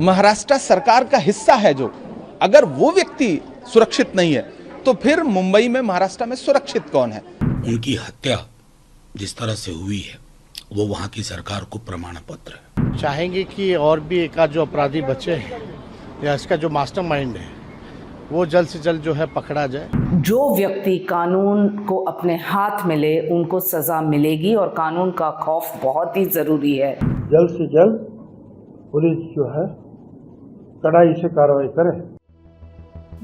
महाराष्ट्र सरकार का हिस्सा है जो, अगर वो व्यक्ति सुरक्षित नहीं है तो फिर मुंबई में महाराष्ट्र में सुरक्षित कौन है? उनकी हत्या जिस तरह से हुई है वो वहाँ की सरकार को प्रमाण पत्र है। चाहेंगे कि और भी एक आध जो अपराधी बचे हैं या इसका जो मास्टरमाइंड है वो जल्द से जल्द जो है पकड़ा जाए। जो व्यक्ति कानून को अपने हाथ में ले उनको सजा मिलेगी और कानून का खौफ बहुत ही जरूरी है। जल्द से जल्द पुलिस जो है कड़ाई से कार्रवाई करे।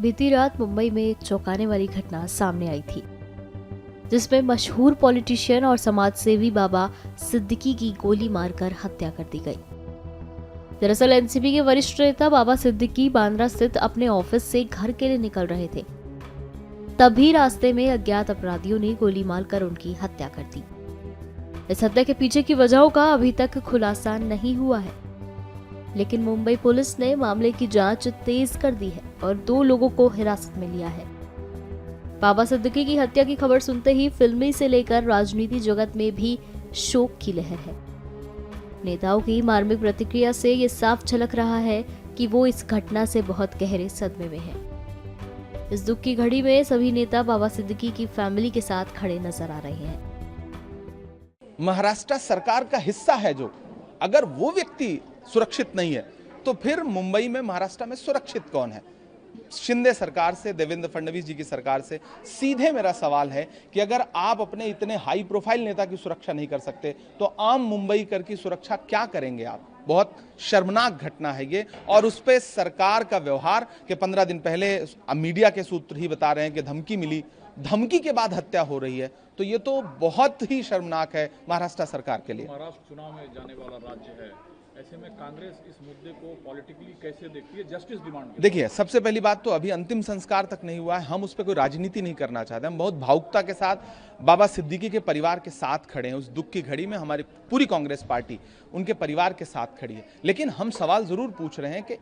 बीती रात मुंबई में एक चौंकाने वाली घटना सामने आई थी, जिसमें मशहूर पॉलिटिशियन और समाजसेवी बाबा सिद्दीकी की गोली मारकर हत्या कर दी गई। दरअसल एनसीपी के वरिष्ठ नेता बाबा सिद्दीकी बांद्रा स्थित अपने ऑफिस से घर के लिए निकल रहे थे, तभी रास्ते में अज्ञात अपराधियों ने गोली मारकर उनकी हत्या कर दी। इस हत्या के पीछे की वजहों का अभी तक खुलासा नहीं हुआ है, लेकिन मुंबई पुलिस ने मामले की जांच तेज कर दी है और 2 लोगों को हिरासत में लिया है। बाबा सिद्दीकी की हत्या की खबर सुनते ही फिल्मी से लेकर राजनीति जगत में भी शोक की लहर है। नेताओं की मार्मिक प्रतिक्रिया से ये साफ झलक रहा है कि वो इस घटना से बहुत गहरे सदमे में हैं। इस दुख की घड़ी में सभी नेता बाबा सिद्दीकी की फैमिली के साथ खड़े नजर आ रहे हैं। महाराष्ट्र सरकार का हिस्सा है जो, अगर वो व्यक्ति सुरक्षित नहीं है तो फिर मुंबई में महाराष्ट्र में सुरक्षित कौन है? शिंदे सरकार से, देवेंद्र फडणवीस जी की सरकार से सीधे मेरा सवाल है कि अगर आप अपने इतने हाई प्रोफाइल नेता की सुरक्षा नहीं कर सकते तो आम मुंबईकर की सुरक्षा क्या करेंगे आप? बहुत शर्मनाक घटना है ये, और उस पर सरकार का व्यवहार कि 15 दिन पहले मीडिया के सूत्र ही बता रहे हैं कि धमकी मिली, धमकी के बाद हत्या हो रही है, तो ये तो बहुत ही शर्मनाक है महाराष्ट्र सरकार के लिए। महाराष्ट्र चुनाव में जाने वाला राज्य है, ऐसे में कांग्रेस इस मुद्दे को पॉलिटिकली कैसे देखती है? Justice demand. देखिए, सबसे पहली बात तो अभी अंतिम संस्कार तक नहीं हुआ है, हम उस पर कोई राजनीति नहीं करना चाहते। हम बहुत भावुकता के साथ बाबा सिद्दीकी के परिवार के साथ खड़े हैं। उस दुख की घड़ी में हमारी पूरी कांग्रेस पार्टी उनके परिवार के साथ खड़ी है, लेकिन हम सवाल जरूर पूछ रहे हैं कि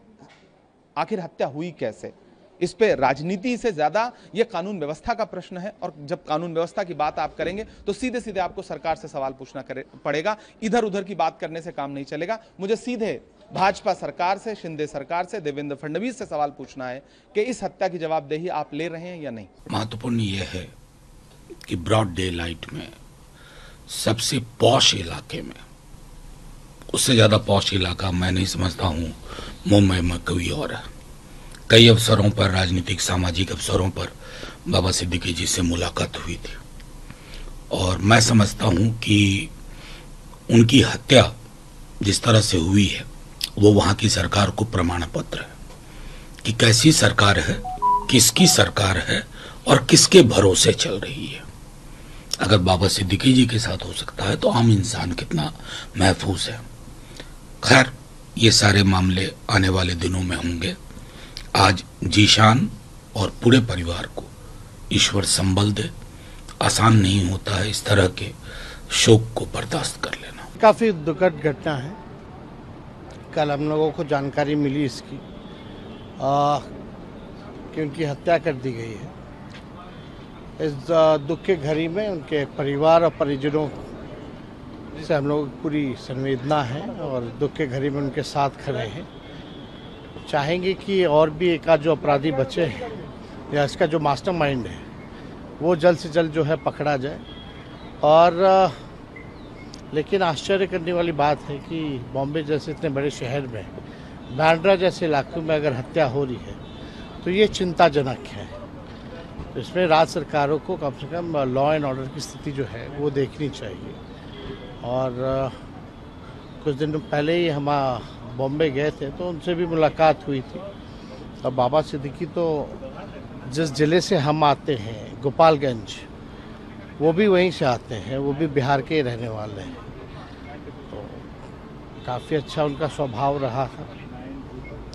आखिर हत्या हुई कैसे? इस पे राजनीति से ज्यादा ये कानून व्यवस्था का प्रश्न है, और जब कानून व्यवस्था की बात आप करेंगे तो सीधे सीधे आपको सरकार से सवाल पूछना पड़ेगा। इधर उधर की बात करने से काम नहीं चलेगा। मुझे सीधे भाजपा सरकार से, शिंदे सरकार से, देवेंद्र फडणवीस से सवाल पूछना है कि इस हत्या की जवाबदेही आप ले रहे हैं या नहीं। महत्वपूर्ण यह है कि ब्रॉड डे लाइट में सबसे पॉश इलाके में, उससे ज्यादा पॉश इलाका मैं नहीं समझता हूं मुंबई में कोई और है। कई अवसरों पर, राजनीतिक सामाजिक अवसरों पर बाबा सिद्दीकी जी से मुलाकात हुई थी, और मैं समझता हूं कि उनकी हत्या जिस तरह से हुई है वो वहां की सरकार को प्रमाण पत्र है कि कैसी सरकार है, किसकी सरकार है और किसके भरोसे चल रही है। अगर बाबा सिद्दीकी जी के साथ हो सकता है तो आम इंसान कितना महफूज है। खैर, ये सारे मामले आने वाले दिनों में होंगे। आज जीशान और पूरे परिवार को ईश्वर संबल दे। आसान नहीं होता है इस तरह के शोक को बर्दाश्त कर लेना। काफ़ी दुखद घटना है। कल हम लोगों को जानकारी मिली इसकी कि उनकी हत्या कर दी गई है। इस दुख के घड़ी में उनके परिवार और परिजनों से हम लोगों की पूरी संवेदना है और दुख के घड़ी में उनके साथ खड़े हैं। चाहेंगे कि और भी एक आध जो अपराधी बचे हैं या इसका जो मास्टरमाइंड है वो जल्द से जल्द जो है पकड़ा जाए। और लेकिन आश्चर्य करने वाली बात है कि बॉम्बे जैसे इतने बड़े शहर में, बांद्रा जैसे इलाकों में अगर हत्या हो रही है तो ये चिंताजनक है। तो इसमें राज्य सरकारों को कम से कम लॉ एंड ऑर्डर की स्थिति जो है वो देखनी चाहिए। और कुछ दिन पहले ही हम बॉम्बे गए थे तो उनसे भी मुलाकात हुई थी। और बाबा सिद्दीकी तो जिस ज़िले से हम आते हैं, गोपालगंज, वो भी वहीं से आते हैं, वो भी बिहार के रहने वाले हैं। तो काफ़ी अच्छा उनका स्वभाव रहा था,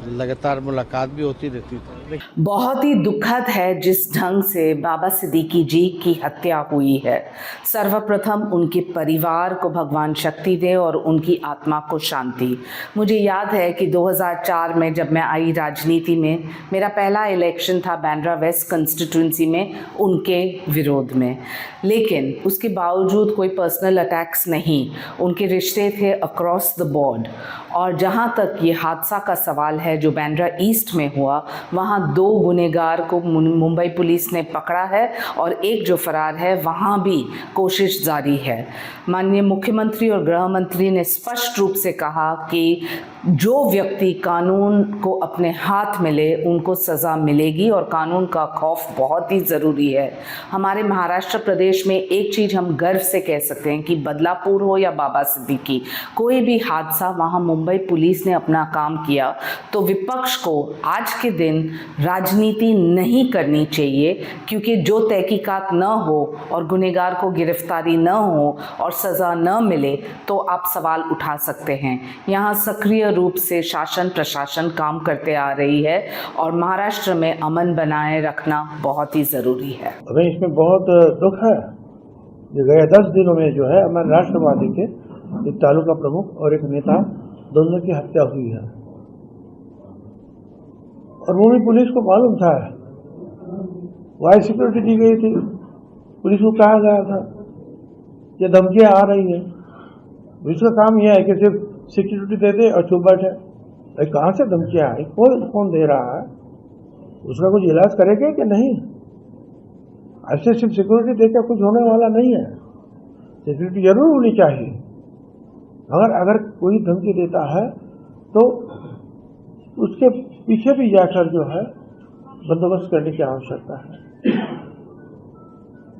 लगातार मुलाकात भी होती रहती थी। बहुत ही दुखद है जिस ढंग से बाबा सिद्दीकी जी की हत्या हुई है। सर्वप्रथम उनके परिवार को भगवान शक्ति दे और उनकी आत्मा को शांति। मुझे याद है कि 2004 में जब मैं आई राजनीति में, मेरा पहला इलेक्शन था बांद्रा वेस्ट कंस्टिट्यूंसी में उनके विरोध में, लेकिन उसके बावजूद कोई पर्सनल अटैक्स नहीं, उनके रिश्ते थे अक्रॉस द बॉर्ड। और जहाँ तक ये हादसा का सवाल है जो बांद्रा ईस्ट में हुआ, वहाँ 2 गुनहगार को मुंबई पुलिस ने पकड़ा है और एक जो फरार है वहाँ भी कोशिश जारी है। माननीय मुख्यमंत्री और गृह मंत्री ने स्पष्ट रूप से कहा कि जो व्यक्ति कानून को अपने हाथ में ले उनको सज़ा मिलेगी और कानून का खौफ बहुत ही ज़रूरी है। हमारे महाराष्ट्र प्रदेश में एक चीज़ हम गर्व से कह सकते हैं कि बदलापुर हो या बाबा सिद्दीकी, कोई भी हादसा वहाँ मुंबई पुलिस ने अपना काम किया। तो विपक्ष को आज के दिन राजनीति नहीं करनी चाहिए, क्योंकि जो तहकीकात न हो और गुनहगार को गिरफ्तारी न हो और सज़ा न मिले तो आप सवाल उठा सकते हैं। यहाँ सक्रिय रूप से शासन प्रशासन काम करते आ रही है और महाराष्ट्र में अमन बनाए रखना बहुत ही ज़रूरी है। हमें इसमें बहुत दुख है जो गए 10 दिनों में जो है हमारे राष्ट्रवादी के एक तालुका प्रमुख और एक नेता दोनों की हत्या हुई है। और वो भी पुलिस को मालूम था, वाई सिक्योरिटी दी गई थी, पुलिस को कहा गया था कि धमकियां आ रही है। पुलिस का काम यह है कि सिर्फ सिक्योरिटी दे दे और चुप बैठे। कहाँ से धमकियां आई, कौन दे रहा है, उसका कुछ इलाज करेंगे कि नहीं? ऐसे सिर्फ सिक्योरिटी देकर कुछ होने वाला नहीं है। सिक्योरिटी जरूर होनी चाहिए, अगर कोई धमकी देता है तो उसके पीछे भी जाकर जो है बंदोबस्त करने की आवश्यकता है।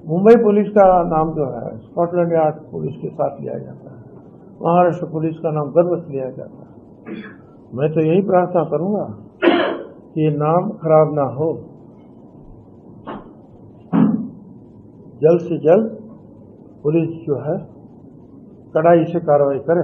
मुंबई पुलिस का नाम जो है स्कॉटलैंड यार्ड पुलिस के साथ लिया जाता है, महाराष्ट्र पुलिस का नाम गर्व से लिया जाता है। मैं तो यही प्रार्थना करूंगा कि ये नाम खराब ना हो, जल्द से जल्द पुलिस जो है कड़ाई से कार्रवाई करे।